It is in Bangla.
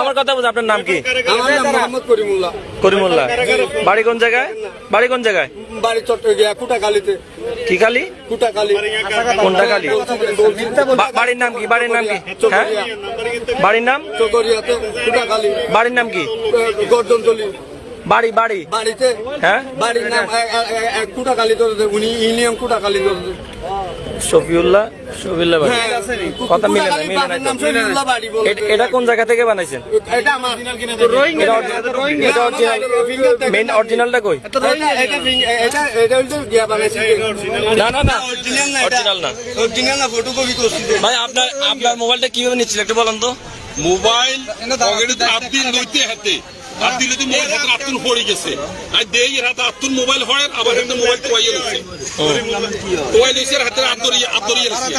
আমার কথা বলছি, আপনার নাম কি? আমার নাম মোহাম্মদ করিমুল্লাহ। করিমুল্লাহ। বাড়ি কোন জায়গায়? বাড়ি কোন জায়গায়? বাড়ি চট্টগ্রাম কুটাকালীতে। কি কালী? কুটাকালী। কোনটা কালী? বাড়ির নাম কি? বাড়ির নাম কি? হ্যাঁ, বাড়ির নাম চকরিয়াতে কুটাকালী। বাড়ির নাম কি? গর্দনতলি। বাড়ি বাড়ি বাড়িতে হ্যাঁ, বাড়ির নাম কুটাকালী ধরতে, উনি ইউনিয়ন কুটাকালী ধরতে। শফিউল্লাহ। শফিউল্লাহ বাড়ি। কথা মিলে না, মিলে বাবার নাম শফিউল্লাহ বাড়ি বলে। এটা কোন জায়গা থেকে বানাইছেন? এটা আমার এটা অরিজিনাল। মেইন অরিজিনালটা কই? এটা হচ্ছে গিয়া বানাইছি। না না না, অরিজিনাল না, অরিজিনাল না। অরিজিনাল না, ফটোকপি করছি। ভাই আপনার মোবাইলটা কিভাবে নিচ্ছিলেন একটু বলেন তো। মোবাইল পকেটে হাত দিন লইতে হাতে হাত দিলে তো মোবাইল হাতে আত্মন পড়ে গেছে। আর দেই এর হাতে আত্মন মোবাইল হয়, আবার এমনি মোবাইল তোয়াইয়ে লইছে। তোয়াই লইছে হাতে আত্মরিয়ে লইছে।